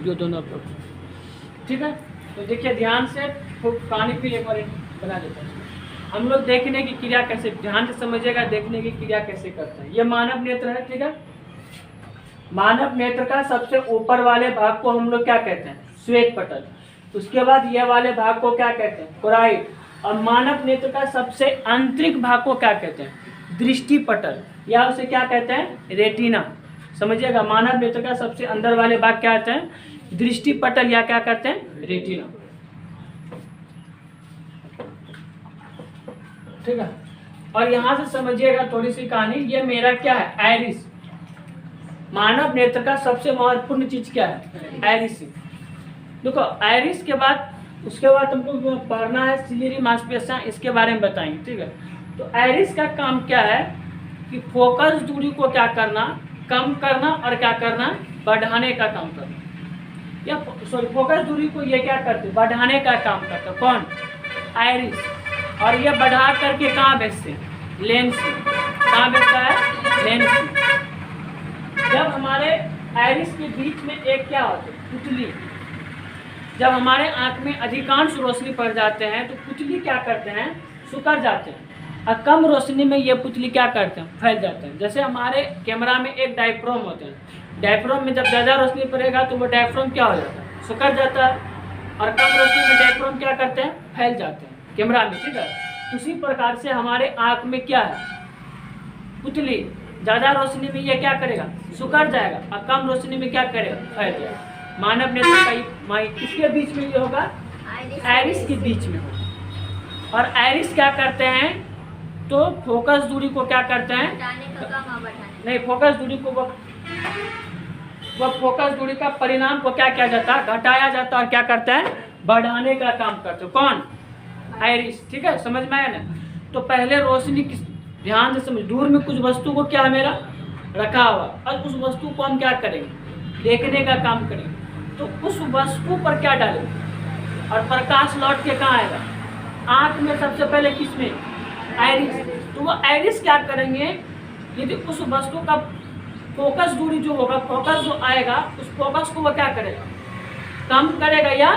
Video दोनों upload. ठीक है, तो देखिए ध्यान से, पानी फिर एक बार बना देते हैं। हम लोग देखने की क्रिया कैसे, ध्यान से समझिएगा, देखने की क्रिया कैसे करते हैं। ये मानव नेत्र है। ठीक है, मानव नेत्र का सबसे ऊपर वाले भाग को हम लोग क्या कहते हैं? श्वेत पटल। उसके बाद ये वाले भाग को क्या कहते हैं? कोराइड। और मानव नेत्र का सबसे आंतरिक भाग को क्या कहते हैं? दृष्टि पटल, या उसे क्या कहते हैं? रेटिना। समझिएगा, मानव नेत्र का सबसे अंदर वाले भाग क्या कहते हैं? दृष्टि पटल, या क्या कहते हैं? रेटिना। ठीक है, और यहां से समझिएगा थोड़ी सी कहानी। ये मेरा क्या है? आइरिस। मानव नेत्र का सबसे महत्वपूर्ण चीज क्या है? आइरिस। देखो, आइरिस के बाद उसके बाद हमको पढ़ना है सिलियरी मांसपेशियां, इसके बारे में बताएंगे। ठीक है, तो आइरिस का काम क्या है कि फोकस दूरी को क्या करना? कम करना, और क्या करना? बढ़ाने का काम करना। या सॉरी, फोकस दूरी को ये क्या करते? बढ़ाने का काम करता। कौन? आइरिस। और ये बढ़ा करके कहाँ भेजते? लेंस में। कहाँ भेजता है? लेंस में। जब हमारे आइरिस के बीच में एक क्या होता है? पुतली। जब हमारे आंख में अधिकांश रोशनी पड़ जाते हैं तो पुतली क्या करते हैं? सुकर जाते हैं। और कम रोशनी में ये पुतली क्या करते हैं? फैल जाते हैं। जैसे हमारे कैमरा में एक डायफ्राम होते हैं। डायफ्राम में जब ज़्यादा रोशनी पड़ेगा तो वो डायफ्राम क्या हो जाता है? सुकर जाता है। और कम रोशनी में डायफ्राम क्या करते हैं? फैल जाते हैं कैमरा में। ठीक है, उसी प्रकार से हमारे आँख में क्या है? पुतली। ज़्यादा रोशनी में ये क्या करेगा? सुकर जाएगा। और कम रोशनी में क्या करेगा? फैल जाएगा। मानव नेत्र का किसके बीच में ये होगा? आइरिस के बीच में होगा। और आइरिस क्या करते हैं? तो फोकस दूरी को क्या करते हैं? नहीं, फोकस दूरी को वो फोकस दूरी का परिणाम को क्या किया जाता है? घटाया जाता है। और क्या करता है? बढ़ाने का काम करते। कौन? आइरिस। ठीक है, समझ में आया ना? तो पहले रोशनी किस, ध्यान से समझ, दूर में कुछ वस्तु को क्या मेरा रखा हुआ, और उस वस्तु को हम क्या करेंगे? देखने का काम करेंगे। तो उस वस्तु पर क्या डालेंगे? और प्रकाश लौट के कहाँ आएगा? आँख में सबसे पहले किसमें? आइरिस। तो वो आइरिस क्या करेंगे? यदि उस वस्तु का फोकस दूरी जो होगा, फोकस जो आएगा, उस फोकस को वो क्या करेगा? कम करेगा या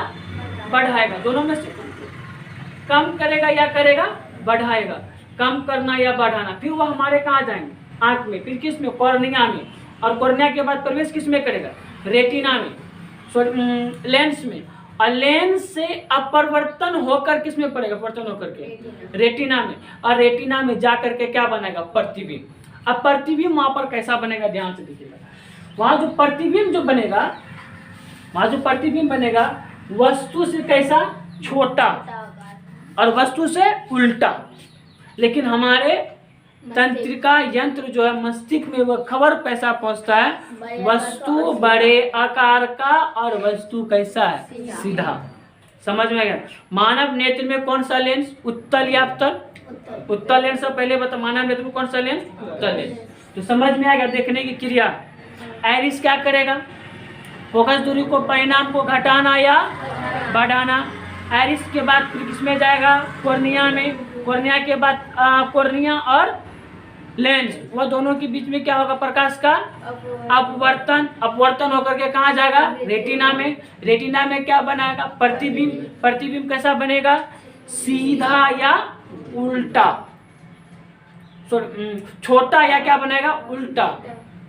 बढ़ाएगा? दोनों में से कम करेगा या करेगा? बढ़ाएगा। कम करना या बढ़ाना। फिर वो हमारे कहाँ जाएंगे? आँख में। फिर किस में? कॉर्निया में। और कॉर्निया के बाद प्रवेश किस में करेगा? रेटिना में, लेंस में। और लेंस से अपरिवर्तन होकर किस में पड़ेगा? परिवर्तन होकर के रेटिना में। और रेटिना में जा करके क्या बनेगा? प्रतिबिंब। अब प्रतिबिंब वहाँ पर कैसा बनेगा? ध्यान से देखिएगा। वहाँ जो प्रतिबिंब जो बनेगा, वहाँ जो प्रतिबिंब बनेगा वस्तु से कैसा? छोटा, और वस्तु से उल्टा। लेकिन हमारे तंत्रिका यंत्र जो है मस्तिष्क में, वो खबर कैसा पहुंचता है? वस्तु बड़े आकार का, और वस्तु कैसा है? सीधा। समझ में गया? मानव नेत्र में कौन सा लेंस? उत्तल या अवतल? उत्तल लेंस। से पहले बता, मानव नेत्र में कौन सा लेंस? उत्तल लेंस। तो समझ में आएगा देखने की क्रिया। आइरिस क्या करेगा? फोकस दूरी को, परिणाम को घटाना या बढ़ाना। आइरिस के बाद फिर किसमें जाएगा? कॉर्निया में। कॉर्निया के बाद कॉर्निया और लेंस, वो दोनों के बीच में क्या होगा? प्रकाश का अपवर्तन। अपवर्तन होकर के कहाँ जाएगा? रेटिना में। रेटिना में क्या बनाएगा? प्रतिबिंब। प्रतिबिंब कैसा बनेगा? सीधा या उल्टा? छोटा या क्या बनेगा? उल्टा।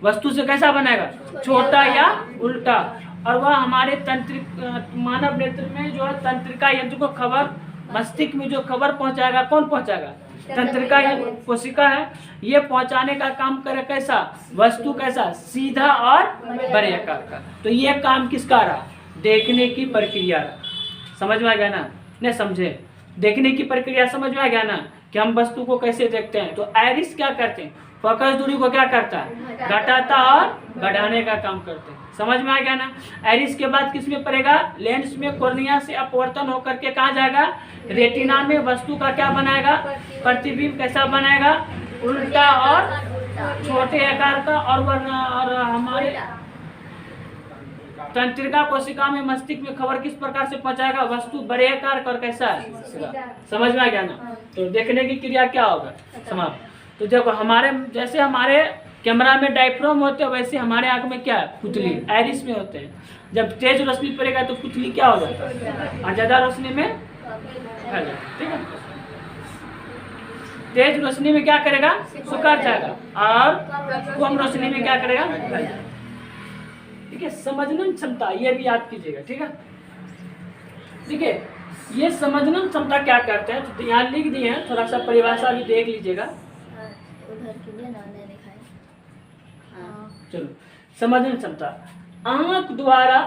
वस्तु से कैसा बनेगा? छोटा या उल्टा। और वह हमारे तंत्रिक मानव नेत्र में जो है तंत्रिका यंत्र को खबर, मस्तिष्क में जो खबर पहुंचाएगा, कौन पहुंचाएगा? तंत्रिका कोशिका है। ये पहुंचाने का काम करे कैसा? वस्तु कैसा? सीधा और बड़े आकार का। तो ये काम किसका रहा? देखने की प्रक्रिया रहा। समझ में आ गया ना? नहीं समझे? देखने की प्रक्रिया समझ में आ गया ना कि हम वस्तु को कैसे देखते हैं? तो आइरिस क्या करते हैं? फोकस दूरी को क्या करता है? घटाता और बढ़ाने का काम करते हैं। समझ में आ गया ना? आइरिस के बाद किस में पड़ेगा? लेंस में। कॉर्निया से अपवर्तन होकर के कहाँ जाएगा? रेटिना में। वस्तु का क्या बनाएगा? प्रतिबिंब कैसा बनाएगा? उल्टा और छोटे आकार का। और हमारे तंत्रिका कोशिका में, मस्तिष्क में खबर किस प्रकार से पहुंचाएगा? वस्तु बड़े आकार का और कैसा है? समझ में आ गया ना? तो देखने की क्रिया क्या होगा? समाप्त। तो जब हमारे, जैसे हमारे कैमरा में डायफ्राम होते हैं, वैसे हमारे आँख में क्या है, पुतली आइरिस में होते हैं। जब तेज रोशनी पड़ेगा तो पुतली क्या हो जाता है, और ज़्यादा रोशनी में फैल जाता है। ठीक है, तेज रोशनी में क्या करेगा, सुखड़ जाएगा, और कम रोशनी में क्या करेगा, फैल जाएगा। ठीक है, समझने क्षमता ये भी याद कीजिएगा। ठीक है, ठीक है, ये समझने क्षमता क्या करते हैं, तो यहाँ लिख दिए हैं, थोड़ा सा परिभाषा भी देख लीजिएगा। चलो, समझने क्षमता, आंख द्वारा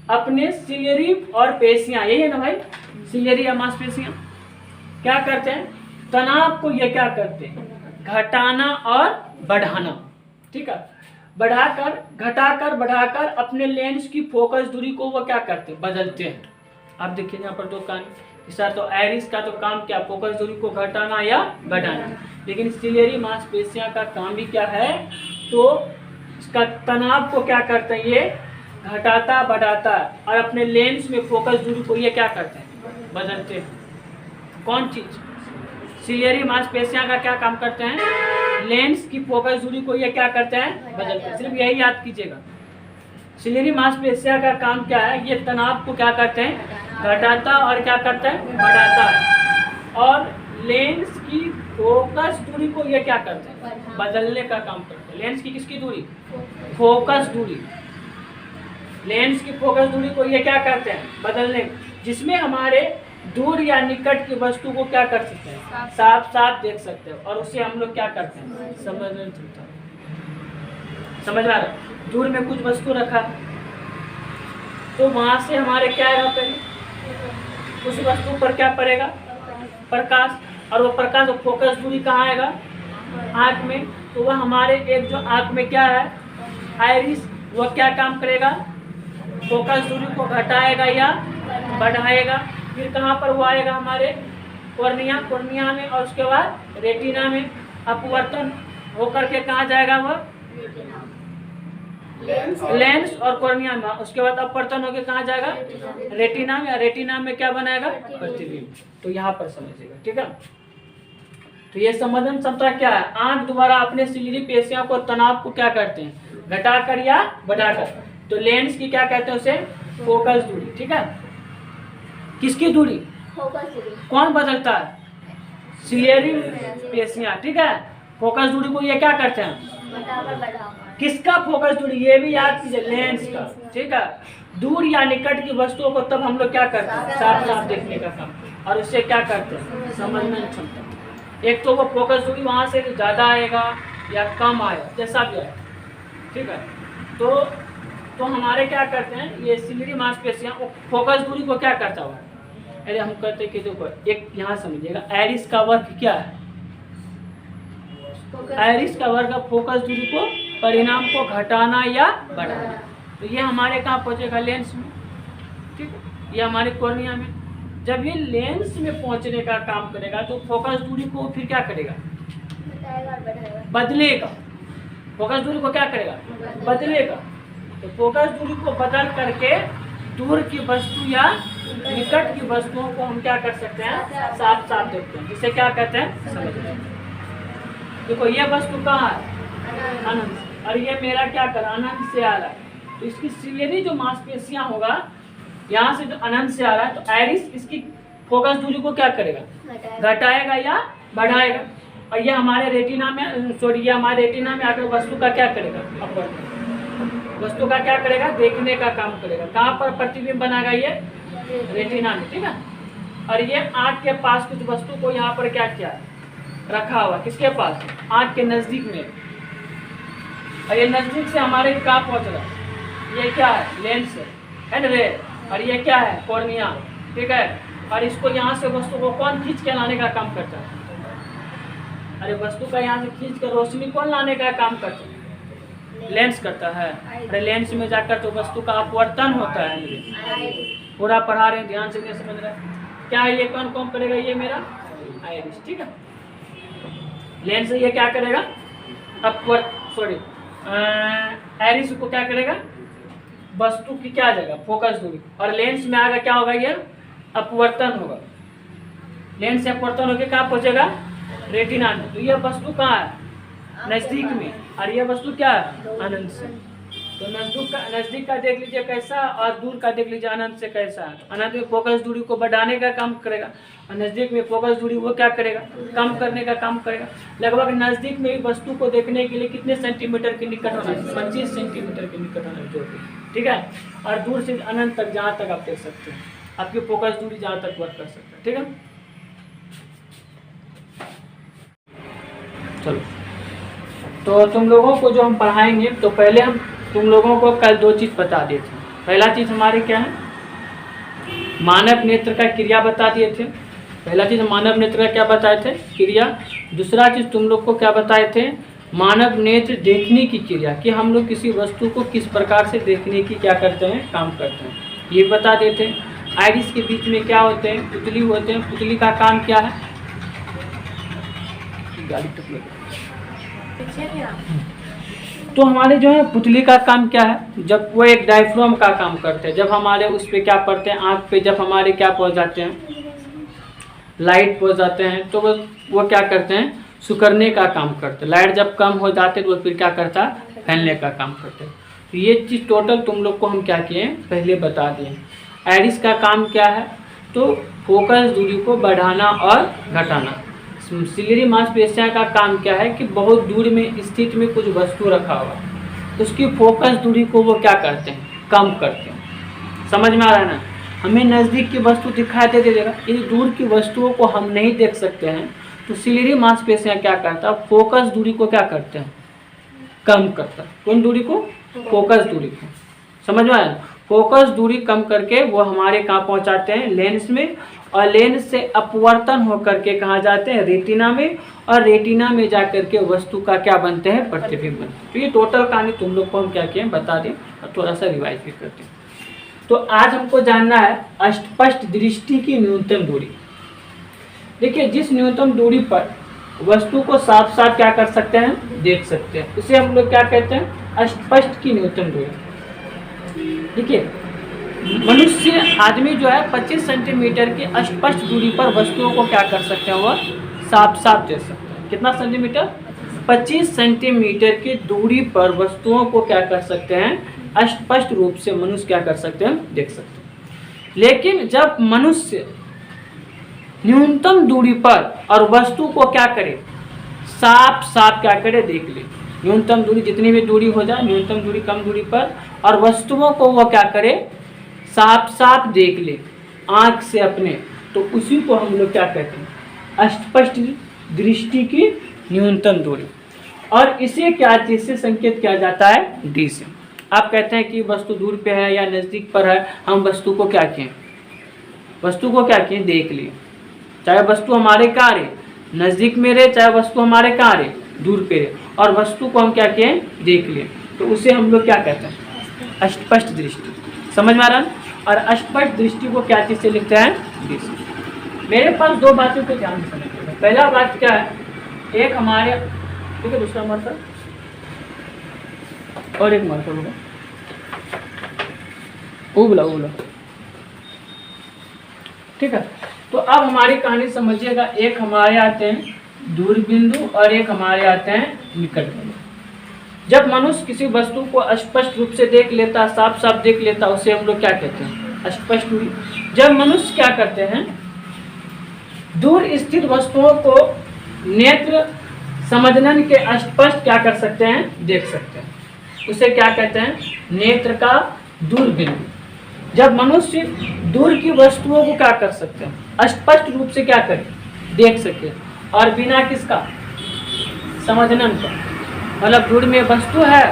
अपने सिलेरी और पेशियां, यही है ना भाई, सिलेरी या मांसपेशियां क्या करते हैं, तनाव को ये क्या करते हैं, घटाना और बढ़ाना। ठीक है, बढ़ाकर, घटाकर, बढ़ाकर अपने लेंस की फोकस दूरी को वो क्या करते हैं, बदलते हैं। आप देखिए यहाँ पर दो कान, इसका तो आइरिस का तो काम क्या, फोकस दूरी को घटाना या बढ़ाना, लेकिन सिलेरी मांसपेशियां का काम भी क्या है, तो इसका तनाव को क्या करते हैं, ये घटाता बढ़ाता है, और अपने लेंस में फोकस दूरी को ये क्या करते हैं, बदलते हैं। कौन चीज, सिलेरी मांसपेशियां का क्या काम करते हैं, लेंस की फोकस दूरी को ये क्या करते हैं, बदलते हैं। सिर्फ यही याद कीजिएगा, सिलेरी मांसपेशियां का काम क्या है, ये तनाव को क्या करते हैं, घटाता और क्या करता है, बढ़ाता है, और लेंस की फोकस दूरी को ये क्या करते हैं, बदलने का काम करते हैं। लेंस की किसकी दूरी, फोकस दूरी, लेंस की फोकस दूरी को ये क्या करते हैं, बदलने, जिसमें हमारे दूर या निकट की वस्तु को क्या कर सकते हैं, साफ साफ देख सकते हैं, और उसे हम लोग क्या करते हैं, समझने चलता है। समझ में आ रहा है, दूर में कुछ वस्तु रखा तो वहां से हमारे क्या आएगा, पहले उस वस्तु पर क्या पड़ेगा, प्रकाश, और वो प्रकाश, वो फोकस दूरी कहाँ आएगा, आँख में, तो वह हमारे एक जो आँख में क्या है, आइरिस, वो क्या काम करेगा, फोकस दूरी को घटाएगा या बढ़ाएगा। फिर कहाँ पर वो आएगा, हमारे कॉर्निया, कॉर्निया में, और उसके बाद रेटिना में अपवर्तन होकर के कहाँ जाएगा, वह लेंस और कॉर्निया में, उसके बाद अपवर्तन होकर कहाँ जाएगा, रेटिना में, रेटिना में क्या बनाएगा, प्रतिबिंब। तो यहाँ पर समझिएगा। ठीक है, तो ये समझन क्षमता क्या है, आंख द्वारा अपने सिलेरी पेशियों को, तनाव को क्या करते हैं, घटाकर या बढ़ाकर। तो लेंस की क्या कहते हैं उसे, फोकस दूरी। ठीक है, किसकी दूरी, कौन बदलता है, सिलेरी पेशियां। ठीक है, फोकस दूरी को ये क्या करते हैं, किसका फोकस दूरी, ये भी याद कीजिए, लेंस का। ठीक है, दूर या निकट की वस्तुओं को तब हम लोग क्या करते हैं, साफ साफ देखने का काम, और उससे क्या करते हैं, समझने क्षमता। एक तो वो फोकस दूरी वहाँ से ज़्यादा आएगा या कम आएगा, जैसा भी आएगा। ठीक है, तो हमारे क्या करते हैं, ये सिलेरी मांसपेशियां फोकस दूरी को क्या करता हुआ, अरे हम कहते हैं कि देखो, एक यहाँ समझिएगा, आइरिस का वर्क क्या है, आइरिस का वर्क फोकस दूरी को, परिणाम को घटाना या बढ़ाना। तो ये हमारे कहाँ पहुँचेगा, लेंस में। ठीक है, ये हमारे कॉर्निया में। जब ये लेंस में पहुँचने का काम करेगा तो फोकस दूरी को फिर क्या करेगा, बदलेगा। फोकस दूरी को क्या करेगा, बदलेगा। तो फोकस दूरी को बदल करके दूर की वस्तु या निकट की वस्तुओं को हम क्या कर सकते हैं, साफ साफ देखते हैं, जिसे क्या कहते हैं, समझते हैं। देखो ये वस्तु कहाँ है, अनंत, और ये मेरा क्या कर, अनंत से आ रहा है। तो इसकी सिलेरी जो मांसपेशियां होगा, यहाँ से जो अनंत से आ रहा है, तो आइरिस इसकी फोकस दूरी को क्या करेगा, घटाएगा या बढ़ाएगा। और ये हमारे रेटिना में, सॉरी, ये हमारे रेटिना में आकर वस्तु का क्या करेगा, अपवर्तन, वस्तु का क्या करेगा, देखने का काम करेगा। कहाँ पर प्रतिबिंब बनाएगा, ये रेटिना में। ठीक है, और ये आँख के पास कुछ वस्तु को यहाँ पर क्या किया, रखा हुआ, किसके पास, आँख के नजदीक में। और ये नजदीक से हमारे कहाँ पहुँच रहा है, ये क्या है, लेंस है ना रे, और ये क्या है, कॉर्निया। ठीक है, और इसको यहाँ से वस्तु को कौन खींच के लाने का काम करता है, अरे वस्तु का यहाँ से खींच कर रोशनी कौन लाने का काम करता है, लेंस करता है। अरे लेंस में जाकर तो वस्तु का अपवर्तन होता है। पूरा पढ़ा रहे हैं, ध्यान से नहीं समझ रहे क्या है, ये कौन कौन करेगा, ये मेरा आइरिस। ठीक है, लेंस ये क्या करेगा, अपवर्त, सॉरी, आइरिस को क्या करेगा, वस्तु की क्या जगह, फोकस दूरी, और लेंस में आगे क्या होगा, ये अपवर्तन होगा। लेंस से अपवर्तन होकर कहाँ पहुँचेगा, रेटिना में। तो ये वस्तु कहाँ है, नजदीक में, और ये वस्तु क्या है, अनंत से। तो नजदीक का देख लीजिए कैसा, और दूर का देख लीजिए अनंत से कैसा है। तो अनंत में फोकस दूरी को बढ़ाने का काम करेगा, और नजदीक में फोकस दूरी वो क्या करेगा, कम करने का काम करेगा। लगभग नजदीक में वस्तु को देखने के लिए कितने सेंटीमीटर के निकट होना है, 25 सेंटीमीटर के निकट होना है, ठीक है। और दूर से अनंत तक जहाँ तक आप देख सकते हैं, आपकी फोकस दूरी जहाँ तक वर्क कर सकते हैं, ठीक है। चलो, तो तुम लोगों को जो हम पढ़ाएंगे, तो पहले हम तुम लोगों को कल 2 चीज़ बता दिए थे। पहला चीज़ हमारे क्या है, मानव नेत्र का क्रिया बता दिए थे। पहला चीज़ मानव नेत्र का क्या बताए थे, क्रिया। दूसरा चीज़ तुम लोग को क्या बताए थे, मानव नेत्र देखने की क्रिया, कि हम लोग किसी वस्तु को किस प्रकार से देखने की क्या करते हैं, काम करते हैं, ये बता देते। आइरिस के बीच में क्या होते हैं, पुतली होते हैं। पुतली का काम क्या है, तो हमारे जो है पुतली का काम क्या है, जब वो एक डायफ्राम का काम करते हैं, जब हमारे उस पे क्या पड़ते हैं, आँख पे जब हमारे क्या पहुंच जाते हैं, लाइट पहुंच जाते हैं, तो वो क्या करते हैं, सुकड़ने का काम करते हैं। लाइट जब कम हो जाते हैं तो वो फिर क्या करता है, फैलने का काम करते हैं। तो ये चीज़ टोटल तुम लोग को हम क्या किए, पहले बता दिए। आइरिस का काम क्या है, तो फोकस दूरी को बढ़ाना और घटाना। सिलियरी मांसपेशियाँ का काम क्या है, कि बहुत दूर में स्थित में कुछ वस्तु रखा हुआ, उसकी फोकस दूरी को वो क्या करते हैं, कम करते हैं। समझ में आ रहा है ना। हमें नज़दीक की वस्तु दिखाई दे देगा, यदि दूर की वस्तुओं को हम नहीं देख सकते हैं, तो सिलियरी मांसपेशियाँ क्या करता है, फोकस दूरी को क्या करते हैं, कम करता है। कौन दूरी को, फोकस दूरी को। समझ में आया। फोकस दूरी कम करके वो हमारे कहाँ पहुँचाते हैं, लेंस में, और लेंस से अपवर्तन होकर के कहाँ जाते हैं, रेटिना में, और रेटिना में जा करके वस्तु का क्या बनते हैं, प्रतिबिंब बनते हैं। तो ये टोटल कहानी तुम लोग को हम क्या किए बता दें, और थोड़ा सा रिवाइज भी करते हैं। तो आज हमको जानना है अस्पष्ट दृष्टि की न्यूनतम दूरी। देखिए, जिस न्यूनतम दूरी पर वस्तु को साफ साफ क्या कर सकते हैं, देख सकते हैं, उसे हम लोग क्या कहते हैं, अस्पष्ट की न्यूनतम दूरी। देखिए, मनुष्य आदमी जो है 25 सेंटीमीटर की अस्पष्ट दूरी पर वस्तुओं को क्या कर सकते हैं, वह साफ साफ देख सकते हैं। कितना सेंटीमीटर, 25 सेंटीमीटर की दूरी पर वस्तुओं को क्या कर सकते हैं, स्पष्ट रूप से मनुष्य क्या कर सकते हैं, देख सकते हैं। लेकिन जब मनुष्य न्यूनतम दूरी पर और वस्तु को क्या करे, साफ साफ क्या करे, देख ले। न्यूनतम दूरी, जितनी भी दूरी हो जाए, न्यूनतम दूरी कम दूरी पर, और वस्तुओं को वो क्या करे, साफ साफ देख ले आँख से अपने, तो उसी को हम लोग क्या कहते हैं, अस्पष्ट दृष्टि की न्यूनतम दूरी। और इसे क्या चीज से संकेत किया जाता है, डी से। आप कहते हैं कि वस्तु दूर पे है या नज़दीक पर है, हम वस्तु को क्या किए, वस्तु को क्या किए, देख लिए। चाहे वस्तु हमारे कहाँ रहे, नज़दीक में रहे, चाहे वस्तु हमारे कहाँ रहे, दूर पे रहे, और वस्तु को हम क्या किए, देख लिए। तो उसे हम लोग क्या कहते हैं, अस्पष्ट दृष्टि। समझ में आ रहा है। और अस्पष्ट दृष्टि को क्या चीज से लिखते हैं, डी से। मेरे पास 2 बातों को ध्यान से समझिएगा। पहला बात क्या है, एक हमारे, ठीक है, दूसरा मार्कर और एक मार्कर होगा, उबला उबला, ठीक है। तो अब हमारी कहानी समझिएगा। एक हमारे आते हैं दूर बिंदु और एक हमारे आते हैं निकट बिंदु। जब मनुष्य किसी वस्तु को स्पष्ट रूप से देख लेता, साफ साफ देख लेता, उसे हम लोग क्या कहते हैं, स्पष्ट दूरी। जब मनुष्य क्या करते हैं, दूर स्थित वस्तुओं को नेत्र समझनन के स्पष्ट क्या कर सकते हैं, देख सकते हैं, उसे क्या कहते हैं, नेत्र का दूर बिंदु। जब मनुष्य दूर की वस्तुओं को क्या कर सकते हैं, स्पष्ट रूप से क्या करें, देख सके, और बिना किसका, समझनन का, मतलब दूर में वस्तु है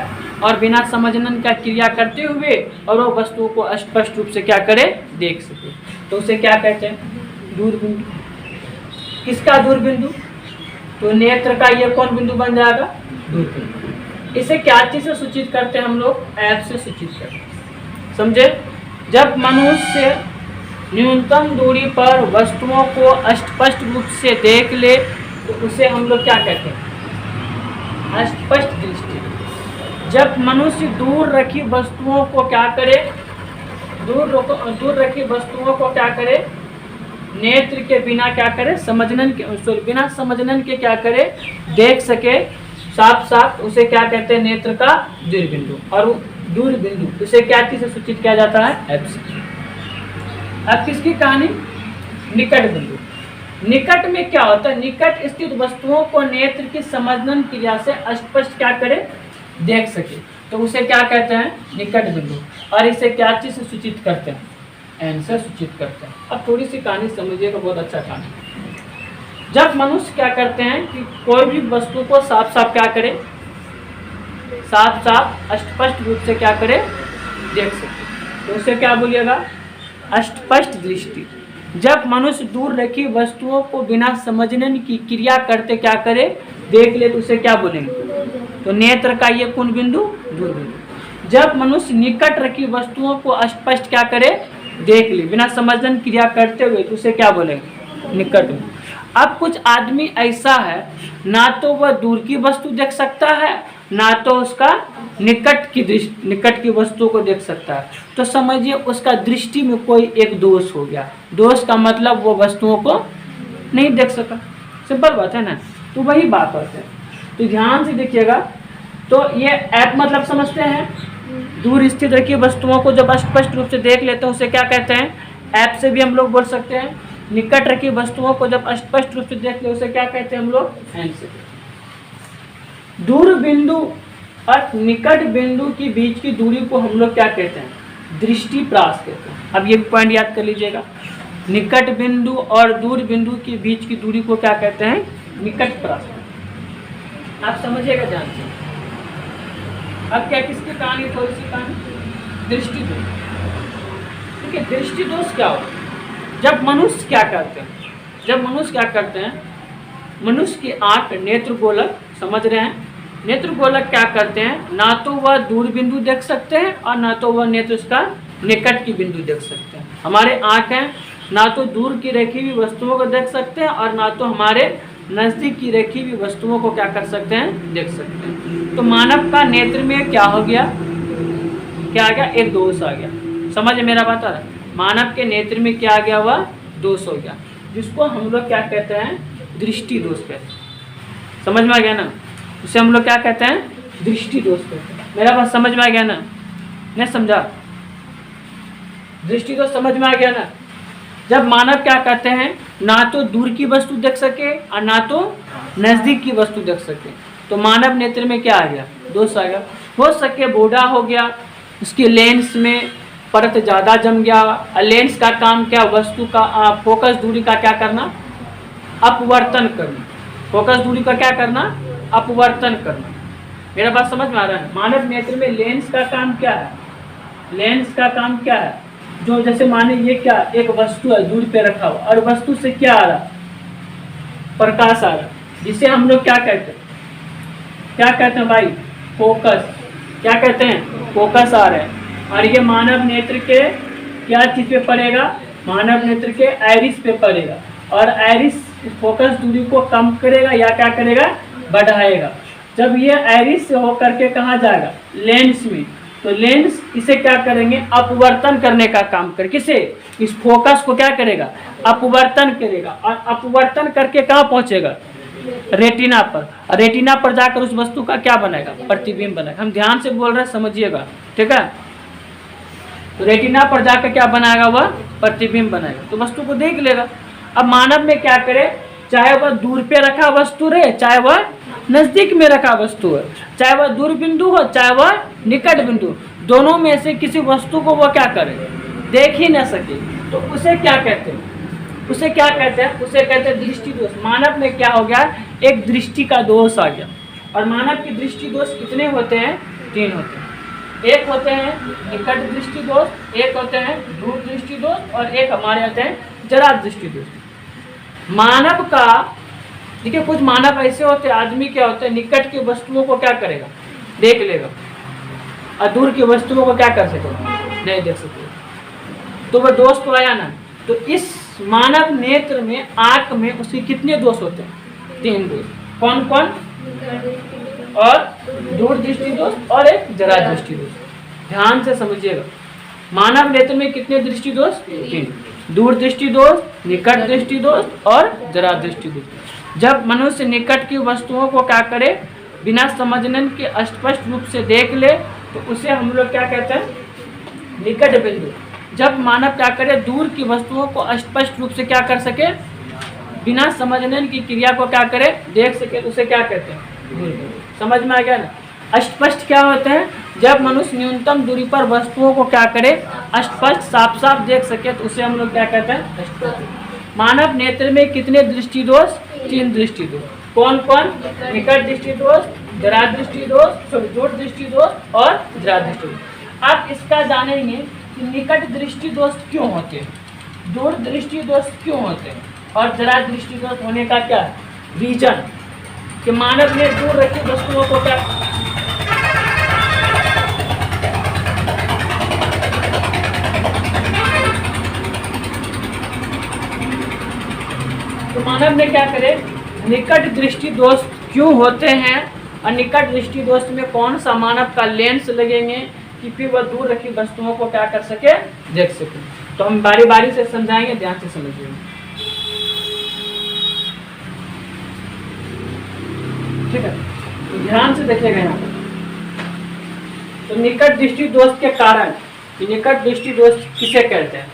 और बिना समझनन का क्रिया करते हुए और वो वस्तु को स्पष्ट रूप से क्या करे, देख सके, तो उसे क्या कहते हैं, दूर बिंदु। किसका दूर बिंदु, तो नेत्र का ये कौन बिंदु बन जाएगा, दूर बिंदु। इसे क्या चीज से सूचित करते हैं हम लोग, ऐप से सूचित करते हैं। समझे। जब मनुष्य न्यूनतम दूरी पर वस्तुओं को स्पष्ट रूप से देख ले, तो उसे हम लोग क्या कहते हैं, स्पष्ट दृष्टि। जब मनुष्य दूर रखी वस्तुओं को क्या करे, दूर रखी वस्तुओं को क्या करे, नेत्र के बिना क्या करे, समझनन के, बिना समझनन के क्या करे, देख सके, साफ साफ उसे क्या कहते हैं, नेत्र का दूर बिंदु। और दूर बिंदु उसे क्या चीज से सूचित किया जाता है, एफ से। अब किसकी कहानी, निकट बिंदु। निकट में क्या होता है, निकट स्थित वस्तुओं को नेत्र की समझन क्रिया से स्पष्ट क्या करे, देख सके, तो उसे क्या कहते हैं, निकट बिंदु। और इसे क्या चीज से सूचित करते हैं, एन से सूचित करते हैं। अब थोड़ी सी कहानी समझिएगा, बहुत अच्छा कहानी। जब मनुष्य क्या करते हैं कि कोई भी वस्तु को साफ साफ क्या करे, साफ साफ स्पष्ट रूप से क्या करे, देख सके, तो उसे क्या बोलिएगा, स्पष्ट दृष्टि। जब मनुष्य दूर रखी वस्तुओं को बिना समझने की क्रिया करते क्या करे, देख ले, तो उसे क्या बोलेंगे, तो नेत्र का ये कौन बिंदु, दूर बिंदु। जब मनुष्य निकट रखी वस्तुओं को स्पष्ट क्या करे, देख ले, बिना समझन क्रिया करते हुए, तो उसे क्या बोलेंगे, निकट में। अब कुछ आदमी ऐसा है, ना तो वह दूर की वस्तु देख सकता है, ना तो उसका निकट की वस्तु को देख सकता है, तो समझिए उसका दृष्टि में कोई एक दोष हो गया। दोष का मतलब वो वस्तुओं को नहीं देख सका, सिंपल बात है ना। तो वही बात होती है, तो ध्यान से देखिएगा। तो ये ऐप मतलब समझते हैं, दूर स्थित रखी वस्तुओं को जब स्पष्ट रूप से देख लेते हैं उसे क्या कहते हैं, ऐप से भी हम लोग बोल सकते हैं। निकट रखी वस्तुओं को जब स्पष्ट रूप से देख ले उसे क्या कहते हैं हम लोग, एन से। दूर बिंदु और निकट बिंदु के बीच की दूरी को हम लोग क्या कहते हैं, दृष्टि प्रास कहते हैं। अब ये पॉइंट याद कर लीजिएगा, निकट बिंदु और दूर बिंदु के बीच की दूरी को क्या कहते हैं, निकट प्रास। आप समझिएगा ध्यान से। अब क्या किसकी कहानी, थोड़ी सी कहानी, दृष्टि दोष। ठीक है, दृष्टि दोष क्या होता है, जब मनुष्य क्या करते हैं, मनुष्य की आंख नेत्र गोलक, समझ रहे हैं, नेत्र गोलक क्या करते हैं, ना तो वह दूर बिंदु देख सकते हैं और ना तो वह नेत्र उसका निकट की बिंदु देख सकते हैं। हमारे आंख हैं, ना तो दूर की रखी हुई वस्तुओं को देख सकते हैं और ना तो हमारे नजदीक की रखी हुई वस्तुओं को क्या कर सकते हैं, देख सकते हैं। तो मानव का नेत्र में क्या हो गया, क्या आ गया, एक दोष आ गया। समझ मेरा बात आ रहा है, मानव के नेत्र में क्या आ गया, वह दोष हो गया, जिसको हम लोग क्या कहते हैं, दृष्टि दोष कहते हैं। समझ में आ गया ना, उसे हम लोग क्या कहते हैं, दृष्टि दोष कहते हैं। मेरा बात समझ में आ गया ना, नहीं समझा, दृष्टि दोष समझ में आ गया ना। जब मानव क्या कहते हैं, ना तो दूर की वस्तु देख सके और ना तो नजदीक की वस्तु देख सके, तो मानव नेत्र में क्या आ गया, दोष आ गया। हो सके बूढ़ा हो गया, उसके लेंस में परत ज़्यादा जम गया, और लेंस का काम क्या, वस्तु का फोकस दूरी का क्या करना, अपवर्तन करना। फोकस दूरी का क्या करना, अपवर्तन करना। मेरा बात समझ में आ रहा है। मानव नेत्र में लेंस का काम क्या है, लेंस का काम क्या है, जो जैसे माने ये क्या, एक वस्तु है दूर पे रखा हुआ और वस्तु से क्या आ रहा, प्रकाश आ रहा, जिसे हम लोग क्या कहते हैं, क्या कहते हैं भाई, फोकस। क्या कहते हैं, फोकस आ रहा है। और ये मानव नेत्र के क्या चीज पे पड़ेगा, मानव नेत्र के आइरिस पे पड़ेगा, और आइरिस फोकस दूरी को कम करेगा या क्या करेगा, बढ़ाएगा। जब ये आइरिस से होकर के कहाँ जाएगा, लेंस में, तो लेंस इसे क्या करेंगे, अपवर्तन करने का काम कर, किसे, इस फोकस को क्या करेगा, अपवर्तन करेगा, और अपवर्तन करके कहाँ पहुंचेगा, रेटिना पर, और रेटिना पर जाकर उस वस्तु का क्या बनाएगा, प्रतिबिंब बनाएगा। हम ध्यान से बोल रहे हैं, समझिएगा, ठीक है। तो रेटिना पर जाकर क्या बनाएगा, वह प्रतिबिंब बनाएगा, तो वस्तु को देख लेगा। अब मानव में क्या करे, चाहे वह दूर पे रखा वस्तु रहे, चाहे वह नजदीक में रखा वस्तु है, चाहे वह दूर बिंदु हो, चाहे वह निकट बिंदु, दोनों में से किसी वस्तु को वह क्या करे, देख ही न सके, तो उसे क्या कहते हैं, उसे क्या कहते हैं, उसे कहते हैं दृष्टि दोष। मानव में क्या हो गया, एक दृष्टि का दोष आ गया। और मानव की दृष्टि दोष कितने होते हैं, 3 होते हैं। एक होते हैं निकट दृष्टि दोष, एक होते हैं दूर दृष्टि दोष, और एक हमारे होते हैं जरा दृष्टि दोष। मानव का देखिए, कुछ मानव ऐसे होते हैं, आदमी क्या होते हैं, निकट की वस्तुओं को क्या करेगा, देख लेगा, और दूर की वस्तुओं को क्या कर सकेगा, नहीं देख सकेगा, तो वह दोष तो आया ना। तो इस मानव नेत्र में, आंख में उसके कितने दोष होते हैं, 3 दोष। कौन कौन, और दूर दृष्टि दोष और एक जरा दृष्टि दोष। ध्यान से समझिएगा, मानव नेत्र में कितने दृष्टि दोष, 3, दूर दृष्टि दोष, निकट दृष्टि दोष और जरा दृष्टि दोष। जब मनुष्य निकट की वस्तुओं को क्या करे, बिना समझने के स्पष्ट रूप से देख ले तो उसे हम लोग क्या कहते हैं, निकट बिंदु। जब मानव क्या करे, दूर की वस्तुओं को स्पष्ट रूप से क्या कर सके, बिना समझने की क्रिया को क्या करे, देख सके, तो उसे क्या कहते हैं, दूर बिंदु। समझ में आ गया ना। स्पष्ट क्या होते हैं, जब मनुष्य न्यूनतम दूरी पर वस्तुओं को क्या करे, स्पष्ट साफ साफ देख सके, तो उसे हम लोग क्या कहते हैं, स्पष्ट। मानव नेत्र में कितने दृष्टि दोष, 3 दृष्टि दोष। कौन कौन, निकट दृष्टि दोष, दरा दृष्टि दोष, दूर दृष्टि दोष और दरा दृष्टि दोष। आप इसका जानेंगे कि निकट दृष्टि दोष क्यों होते हैं, दूर दृष्टि दोष क्यों होते हैं, और दरा दृष्टि दोष होने का क्या रीजन, कि मानव ने दूर रखी वस्तुओं को क्या, तो मानव ने क्या करे, निकट दृष्टि दोष क्यों होते हैं, और निकट दृष्टि दोष में कौन सा मानव का लेंस लगेंगे कि फिर वह दूर रखी वस्तुओं को क्या कर सके, देख सके। तो हम बारी बारी से समझाएंगे, ध्यान से समझिए। ठीक है, तो ध्यान से देखिएगा यहाँ पर। तो निकट दृष्टि दोष के कारण, निकट दृष्टि दोष किसे कहते हैं,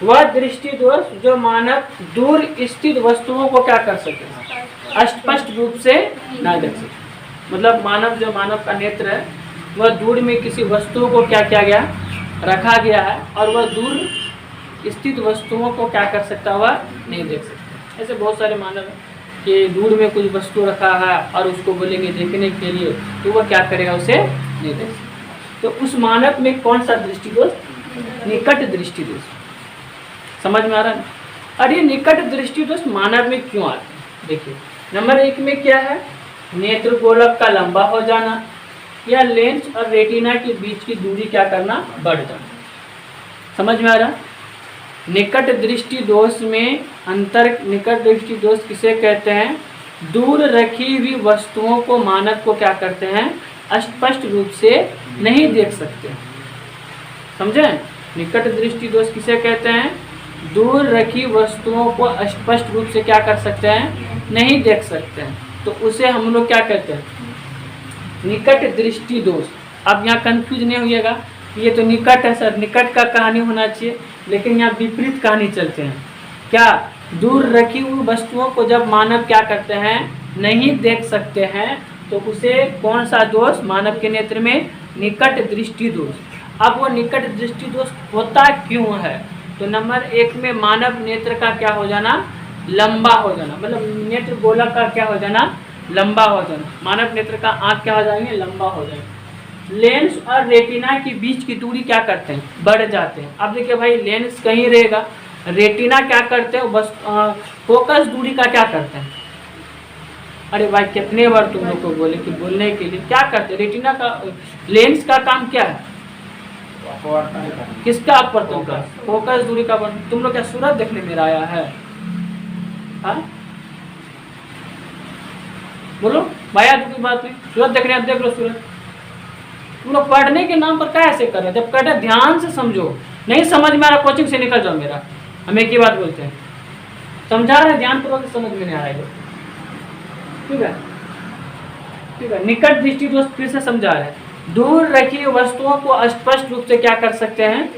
वह दृष्टि दोष जो मानव दूर स्थित वस्तुओं को क्या कर सके, स्पष्ट रूप से ना देख सके। मतलब मानव का नेत्र है, वह दूर में किसी वस्तु को क्या किया गया, रखा गया है, और वह दूर स्थित वस्तुओं को क्या कर सकता, वह नहीं देख सकता। ऐसे बहुत सारे मानव हैं कि दूर में कुछ वस्तु रखा है और उसको बोलेंगे देखने के लिए, तो वह क्या करेगा, उसे नहीं देख सकता। तो उस मानव में कौन सा दृष्टि दोष, निकट दृष्टि दोष। समझ में आ रहा है। और ये निकट दृष्टि दोष मानव में क्यों आते हैं, देखिए। नंबर 1 में क्या है, नेत्र गोलक का लंबा हो जाना, या लेंस और रेटिना के बीच की दूरी क्या करना, बढ़ जाना। समझ में आ रहा। निकट दृष्टि दोष में अंतर, निकट दृष्टि दोष किसे कहते हैं, दूर रखी हुई वस्तुओं को मानव को क्या करते हैं, स्पष्ट रूप से नहीं देख सकते। समझे, निकट दृष्टि दोष किसे कहते हैं, दूर रखी वस्तुओं को स्पष्ट रूप से क्या कर सकते हैं, नहीं देख सकते हैं, तो उसे हम लोग क्या कहते हैं, निकट दृष्टि दोष। अब यहाँ कंफ्यूज नहीं होइएगा, ये तो निकट है सर, निकट का कहानी होना चाहिए, लेकिन यहाँ विपरीत कहानी चलते हैं। क्या, दूर रखी हुई वस्तुओं को जब मानव क्या करते हैं, नहीं देख सकते हैं, तो उसे कौन सा दोष, मानव के नेत्र में निकट दृष्टि दोष। अब वो निकट दृष्टि दोष होता क्यों है, तो नंबर 1 में मानव नेत्र का क्या हो जाना, लंबा हो जाना, मतलब नेत्र गोलक का क्या हो जाना, लंबा हो जाना। मानव नेत्र का आँख क्या हो जाएंगे, लंबा हो जाएंगे। लेंस और रेटिना के बीच की दूरी क्या करते हैं, बढ़ जाते हैं। अब देखिए भाई, लेंस कहीं रहेगा, रेटिना क्या करते हैं, बस फोकस दूरी का क्या करते हैं। अरे भाई कितने बार तुम लोग को बोले कि बोलने के लिए क्या करते हैं, रेटिना का, लेंस का काम क्या है, किसका अपवर्तन का, फोकस दूरी का। तुम लोग क्या सूरज देखने में आया है, हाँ बोलो भाई, की बात नहीं, सूरज देख रहे हैं, देख लो सूरज। तुम लोग पढ़ने के नाम पर कैसे कर रहे हैं, जब कहते ध्यान से समझो, नहीं समझ में आ रहा कोचिंग से निकल जाओ मेरा। हम एक ही बात बोलते हैं, समझा रहे हैं, ध्यान पूर्वक समझ में नहीं आ रहा है, ठीक है, ठीक है। निकट दृष्टि दोष फिर से समझा रहे हैं, दूर रखी वस्तुओं को स्पष्ट रूप से क्या कर सकते हैं,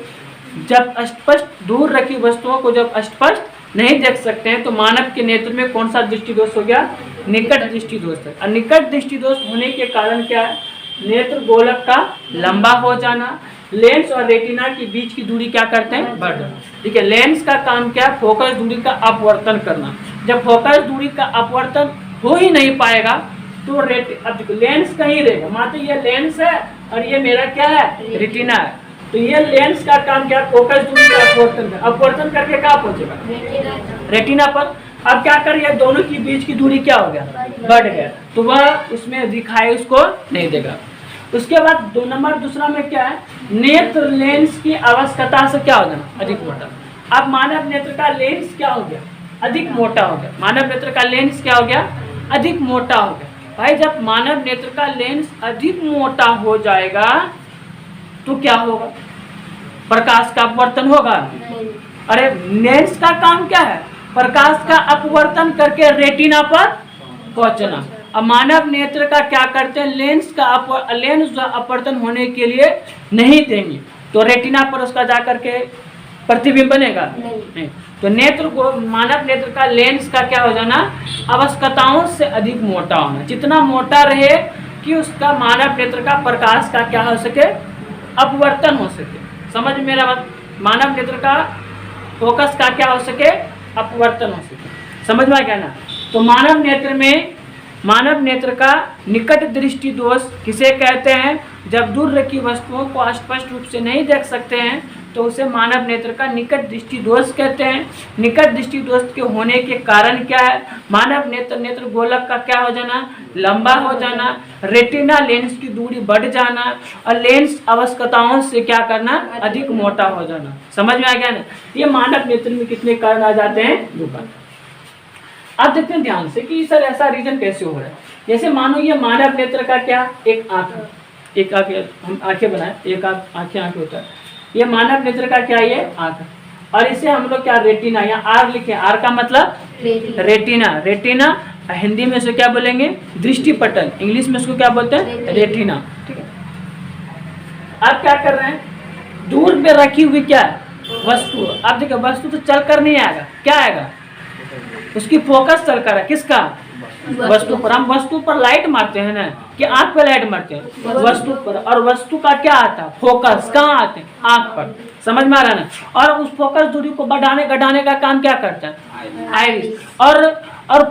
जब स्पष्ट दूर रखी वस्तुओं को जब स्पष्ट नहीं देख सकते हैं, तो मानव के नेत्र में कौन सा दृष्टि दोष हो गया, निकट दृष्टि दोष है। और निकट दृष्टि दोष होने के कारण क्या है, नेत्र गोलक का लंबा हो जाना, लेंस और रेटिना के बीच की दूरी क्या करते हैं, बढ़ जाना। ठीक है, लेंस का काम क्या है, फोकस दूरी का अपवर्तन करना। जब फोकस दूरी का अपवर्तन हो ही नहीं पाएगा, तो अब लेंस कहीं रहेगा, मात्र ये लेंस है और ये मेरा क्या है, रेटिना है। तो ये लेंस का काम क्या, फोकस दूरी का अपवर्तन कर, अपवर्तन करके कहाँ पहुंचेगा, रेटिना पर। अब क्या कर, ये दोनों के बीच की दूरी क्या हो गया, बढ़ गया, तो वह उसमें दिखाई उसको नहीं देगा। उसके बाद 2 नंबर दूसरा में क्या है, नेत्र लेंस की आवश्यकता से क्या हो जाना, अधिक मोटा। अब मानव नेत्र का लेंस क्या हो गया, अधिक मोटा हो गया। मानव नेत्र का लेंस क्या हो गया, अधिक मोटा हो गया। भाई जब मानव नेत्र का लेंस अधिक मोटा हो जाएगा तो क्या होगा, प्रकाश का अपवर्तन होगा। अरे लेंस का काम क्या है, प्रकाश का अपवर्तन करके रेटिना पर पहुंचना। अब मानव नेत्र का क्या करते हैं, लेंस अपवर्तन होने के लिए नहीं देंगे, तो रेटिना पर उसका जा करके प्रतिबिंब बनेगा नहीं। तो नेत्र को, मानव नेत्र का लेंस का क्या हो जाना, आवश्यकताओं से अधिक मोटा होना, जितना मोटा रहे कि उसका मानव नेत्र का प्रकाश का क्या हो सके, अपवर्तन हो सके। समझ मेरा बात, मानव नेत्र का फोकस का क्या हो सके, अपवर्तन हो सके। समझ में क्या ना। तो मानव नेत्र का निकट दृष्टि दोष किसे कहते हैं, जब दूर रखी वस्तुओं को स्पष्ट रूप से नहीं देख सकते हैं तो उसे मानव नेत्र का निकट दृष्टि दोष कहते हैं। निकट दृष्टि दोष के होने के कारण क्या है, मानव नेत्र गोलक का क्या हो जाना, लंबा हो जाना, रेटिना लेंस की दूरी बढ़ जाना और लेंस आवश्यकताओं से क्या करना, अधिक मोटा हो जाना। समझ में आ गया ना। ये मानव नेत्र में कितने कारण आ जाते हैं, दो कारण। अब देखते हैं ध्यान से कि सर ऐसा रीजन कैसे हो रहा है। जैसे मानो ये मानव नेत्र का क्या, एक आंख है, एक आंख, हम आंखें बनाए, एक आंखें होता है, ये मानव नेत्र का क्या, ये आंख है, और इसे हम लोग क्या, रेटिना, यहाँ आर लिखे, आर का मतलब रेटिना। रेटिना हिंदी में से क्या बोलेंगे, दृष्टि पटल, इंग्लिश में इसको क्या बोलते हैं, रेटिना। ठीक है। अब क्या कर रहे हैं, दूर पे रखी हुई क्या वस्तु, अब देखिए वस्तु तो चल कर नहीं आएगा, क्या आएगा, उसकी फोकस चल कर है, किसका, वस्तु पर। हम वस्तु पर लाइट मारते हैं ना, कि आंख पे लाइट मारते हैं, वस्तु पर, और वस्तु का क्या आता है, फोकस कहाँ आते हैं, आंख पर। समझ में आ रहा है ना। और उस फोकस दूरी को बढ़ाने घटाने का काम क्या करता है, आइरिस। और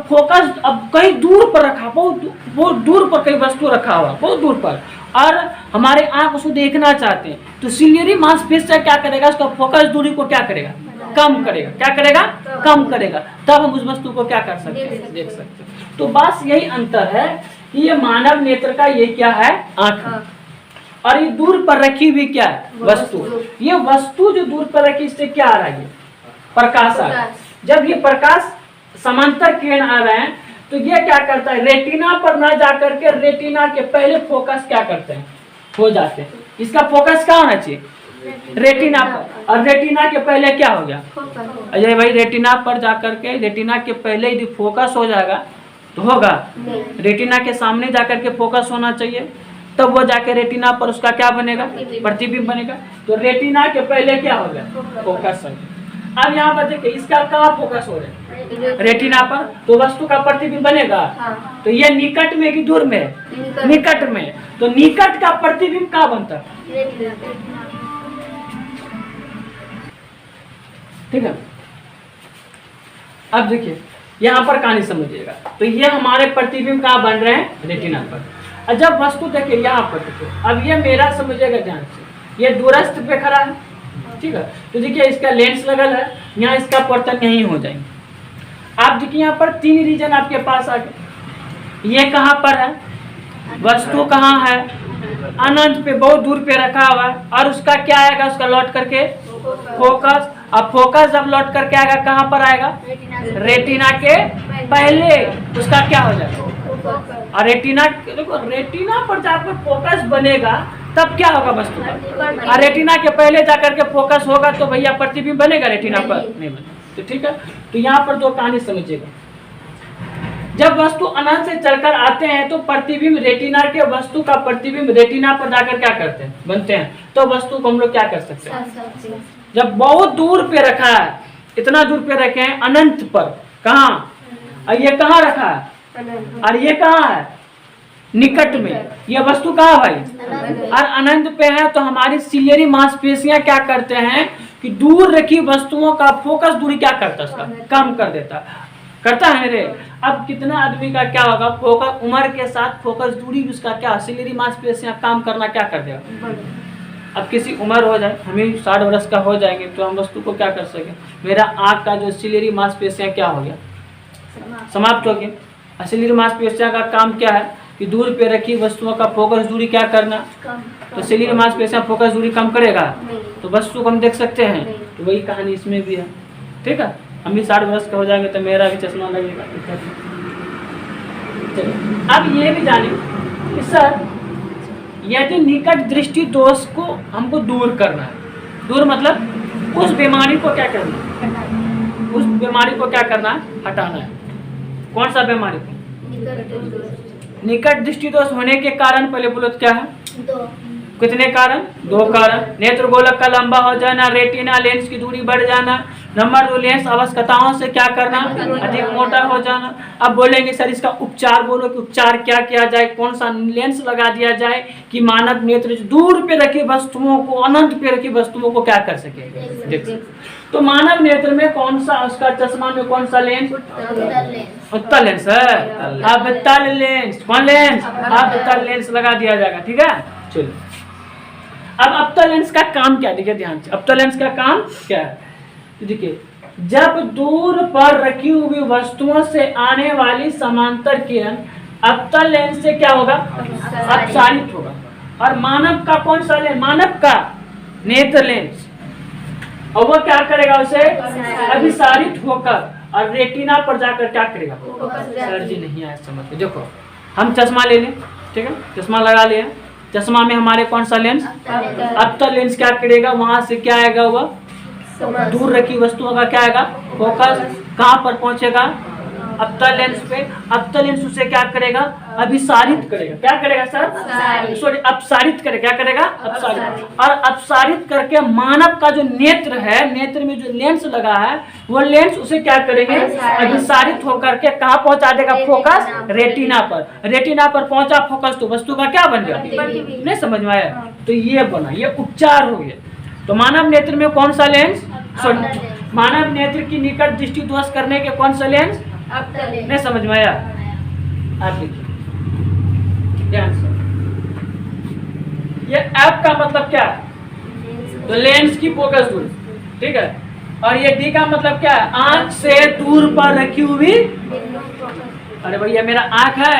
फोकस अब कहीं दूर पर रखा, बहुत दूर पर कहीं वस्तु रखा हुआ, बहुत दूर पर, और हमारे आंख उसको देखना चाहते हैं, तो सिलियरी मांसपेशियां क्या करेगा, उसका फोकस दूरी को क्या करेगा, कम करेगा। क्या करेगा, कम करेगा, तब हम उस वस्तु को क्या कर सकते हैं, देख सकते हैं। तो बस यही अंतर है कि ये मानव नेत्र का ये क्या है, आंख है, और ये दूर पर रखी हुई क्या है, वस्तु। ये वस्तु जो दूर पर रखी, इससे क्या आ रहा है, प्रकाश आ रहा है। जब ये प्रकाश समांतर किरण आ रहे हैं तो ये क्या करता है, रेटिना पर ना जाकर के रेटिना के पहले फोकस क्या करते हैं, हो जाते हैं। इसका फोकस क्या होना चाहिए, रेटिना पर, और रेटिना के पहले क्या हो गया, अजय भाई, रेटिना पर जाकर के, रेटिना के पहले यदि फोकस हो जाएगा तो होगा, रेटिना के सामने जाकर के फोकस होना चाहिए, तब वो जाके रेटिना पर उसका क्या बनेगा, प्रतिबिंब बनेगा। तो रेटिना के पहले क्या हो गया, फोकस हो गया। अब यहाँ पर देखिए इसका कहाँ फोकस हो रहा है, रेटिना पर, तो वस्तु का प्रतिबिंब बनेगा। तो ये निकट में कि दूर में, निकट में, तो निकट का प्रतिबिंब कहाँ बनता है, ठीक है। अब देखिए यहाँ पर कहानी समझिएगा, तो ये हमारे प्रतिबिंब कहाँ बन रहे हैं, रेटिना पर। और जब वस्तु देखिए यहाँ पर देखिए, अब ये मेरा समझिएगा ध्यान से, ये दूरस्थ पे खड़ा है, ठीक है। तो देखिए इसका लेंस लगल है, यहाँ इसका पवर्तन यहीं हो जाएंगे। आप देखिए यहाँ पर तीन रीजन आपके पास आ गए। ये कहाँ पर है, वस्तु कहाँ है, अनंत पे, बहुत दूर पे रखा हुआ है, और उसका क्या आएगा, उसका लौट करके फोकस। अब फोकस जब लौट करके आएगा कहाँ पर आएगा, रेटिना के पहले उसका क्या हो जाएगा, और रेटिना, देखो रेटिना पर जाकर फोकस बनेगा तब क्या होगा वस्तु का, और रेटिना के पहले जाकर के फोकस होगा तो भैया प्रतिबिंब बनेगा, रेटिना पर नहीं बनेगा। तो ठीक है। तो यहाँ पर दो कहानी समझिएगा। जब वस्तु अनंत से चलकर आते हैं तो प्रतिबिंब रेटिना के, वस्तु का प्रतिबिंब रेटिना पर जाकर क्या करते हैं, बनते हैं। तो वस्तु को हम लोग क्या कर सकते हैं, जब बहुत दूर पे रखा है, इतना दूर पे रखे हैं अनंत पर, कहाँ, और ये कहाँ रखा है, और ये कहाँ है, निकट में, ये वस्तु कहाँ भाई, और अनंत पे है, तो हमारी सिलियरी मांसपेशियां क्या करते हैं कि दूर रखी वस्तुओं का फोकस दूरी क्या करता है, उसका कम कर देता, करता है रे। अब कितना आदमी का क्या होगा, फोकस उम्र के साथ फोकस दूरी उसका क्या, सिलियरी मांसपेशियां काम करना क्या कर देगा। अब किसी उम्र हो जाए, हमें 60 वर्ष का हो जाएंगे तो हम वस्तु को क्या कर सके, मेरा आँख का जो सिलियरी मांसपेशियां क्या हो गया, समाप्त हो गया। सिलियरी मांसपेशियां का काम क्या है कि दूर पे रखी वस्तुओं का फोकस दूरी क्या करना, तो सिलियरी मांसपेशियां फोकस दूरी कम करेगा तो वस्तु को हम देख सकते हैं। तो वही कहानी इसमें भी है, ठीक है। हम भी 60 वर्ष का हो जाएंगे तो मेरा भी चश्मा लगेगा। अब ये भी जाने कि सर यदि निकट दृष्टि दोष को हमको दूर करना है, दूर मतलब उस बीमारी को क्या करना है, उस बीमारी को क्या करना है, हटाना है। कौन सा बीमारी को, निकट दृष्टि दोष होने के कारण पहले बोलो तो क्या है? 2 कितने कारण? 2 कारण। नेत्र गोलक का लंबा हो जाना, रेटिना लेंस की दूरी बढ़ जाना, नंबर 2 लेंस आवश्यकताओं से क्या करना, अधिक मोटा हो जाना। अब बोलेंगे सर इसका उपचार बोलो कि उपचार क्या किया जाए, कौन सा लेंस लगा दिया जाए कि मानव नेत्र दूर पे रखी वस्तुओं को, अनंत पे रखी वस्तुओं को क्या कर सके, देख सके। तो मानव नेत्र में कौन सा, उसका चश्मा में कौन सा लेंस? उत्तल लेंस है, अवतल लेंस। कौन लेंस? अवतल लेंस लगा दिया जाएगा। ठीक है, चलो अब अवतल लेंस का काम क्या है, देखिए ध्यान से। अवतल लेंस का काम क्या है, देखिए जब दूर पर रखी हुई वस्तुओं से आने वाली समांतर किरण अवतल लेंस से क्या होगा, अपसारित होगा। और मानव का कौन सा लेंस? मानव का नेत्र लेंस, और वो क्या करेगा, उसे अभिसारित होकर और रेटिना पर जाकर क्या करेगा। सर जी नहीं आया समझ में। देखो हम चश्मा ले लें, ठीक है, चश्मा लगा लिया, चश्मा में हमारे कौन सा लेंस? अवतल लेंस क्या करेगा, वहां से क्या आएगा, वह दूर रखी वस्तुओं का क्या आएगा, फोकस कहाँ पर पहुंचेगा, अवतल लेंस पे। अवतल लेंस उसे क्या करेगा, अभिसारित करेगा। क्या करेगा सर? सॉरी, अपसारित करेगा। क्या करेगा? अपसारित। और अपसारित करके मानव का जो नेत्र है, नेत्र में जो लेंस लगा है, वो लेंस उसे क्या करेंगे, अभिसारित होकर के कहाँ पहुंचा देगा, फोकस रेटिना पर। रेटिना पर पहुंचा फोकस तो वस्तु का क्या बन गया, नहीं समझ में आया? तो ये बना, ये उपचार हो गया। तो मानव नेत्र में कौन सा लेंस? मानव नेत्र की निकट दृष्टि दोष करने के कौन सा लेंस? नहीं समझ में आया? आप देखिए ध्यान से, ये ऐप का मतलब क्या है, तो लेंस की फोकस दूरी, ठीक है। और ये डी का मतलब क्या है, आंख से दूर पर रखी हुई। अरे भैया मेरा आंख है,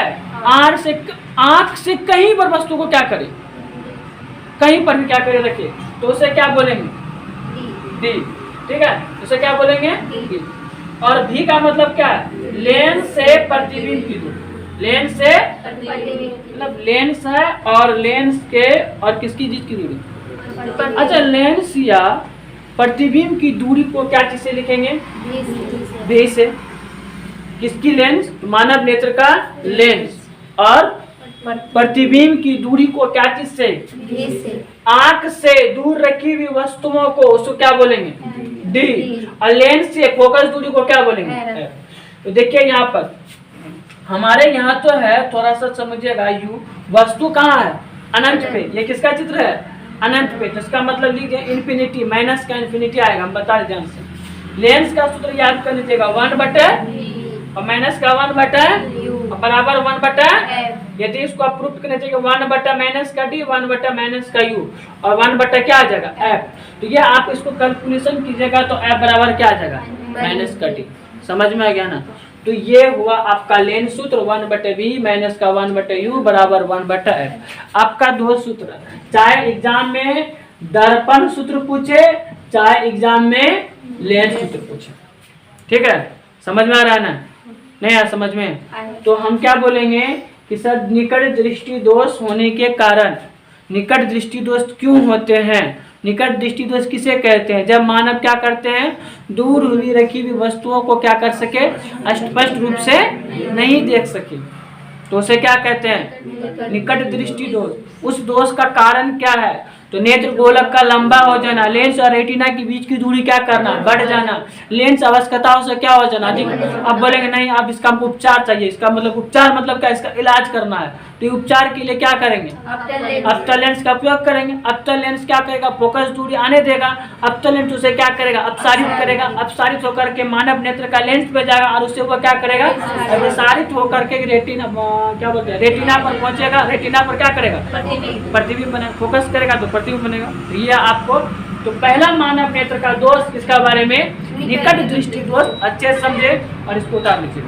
आंख से कहीं पर वस्तु को क्या करे, कहीं पर भी क्या करे रखे, तो उसे क्या बोलेंगे, डी। ठीक है, उसे क्या बोलेंगे, डी। और भी का मतलब क्या है, लेंस से प्रतिबिंब की दूरी। लेंस से मतलब लेंस है और लेंस के और किसकी चीज की दूरी। अच्छा, लेंस या प्रतिबिंब की दूरी को क्या चीज से लिखेंगे, भी से। किसकी लेंस, मानव नेत्र का लेंस, और प्रतिबिंब की दूरी को क्या चीज से, आंख से दूर रखी हुई वस्तुओं को उसको क्या बोलेंगे, डी। और लेंस से फोकस दूरी को क्या बोलेंगे। तो देखिए यहाँ पर हमारे यहाँ तो है, थोड़ा सा समझिएगा, यू वस्तु कहाँ है, अनंत पे। ये किसका चित्र है, अनंत पे। तो इसका मतलब लिखिए इन्फिनिटी, माइनस का इन्फिनिटी आएगा, हम बता दें से। लेंस का सूत्र याद कर लीजिएगा, 1/, और माइनस का 1/, बराबर 1/। यदि इसको आप प्रूफ करना चाहिए 1/- माइनस का डी, 1/- माइनस का यू, और 1/ क्या आ जाएगा, एफ। तो ये आप इसको कैलकुलेशन कीजिएगा तो एफ बराबर क्या आ जाएगा, माइनस का डी। समझ में आ गया ना। तो ये हुआ आपका लेंस सूत्र, 1/v माइनस का 1/u बराबर 1/f। आपका दो सूत्र, चाहे एग्जाम में दर्पण सूत्र पूछे, चाहे एग्जाम में लेंस सूत्र पूछे। ठीक है, समझ में आ रहा है ना, नहीं यार समझ में। तो हम क्या बोलेंगे कि सर निकट दृष्टि दोष होने के कारण, निकट दृष्टि दोष क्यों होते हैं, निकट दृष्टि दोष किसे कहते हैं, जब मानव क्या करते हैं, दूर हुई रखी हुई वस्तुओं को क्या कर सके, स्पष्ट रूप से नहीं देख सके, तो उसे क्या कहते हैं, निकट दृष्टि दोष। उस दोष का कारण क्या है, तो नेत्र गोलक का लंबा हो जाना, लेंस और रेटिना के बीच की दूरी क्या करना, बढ़ जाना, लेंस आवश्यकताओं से क्या हो जाना, अधिक। अब बोलेंगे नहीं अब इसका हमको उपचार चाहिए, इसका मतलब उपचार मतलब क्या, इसका इलाज करना है, तो उपचार के लिए क्या करेंगे, अवतल लेंस का उपयोग करेंगे। अवतल लेंस क्या करेगा, फोकस दूरी आने देगा। अवतल लेंस उसे क्या करेगा, अपसारित करेगा। अपसारित होकर के मानव नेत्र का लेंस पे जाएगा और उससे वो क्या करेगा, अपसारित होकर के रेटिना, क्या बोलते हैं, रेटिना पर पहुंचेगा। रेटिना पर क्या करेगा, प्रतिबिंब बनेगा, फोकस करेगा तो प्रतिबिंब बनेगा। तो ये आपको, तो पहला मानव नेत्र का दोष, इसका बारे में निकट दृष्टि दोष अच्छे समझे और इसको उतार लीजिए।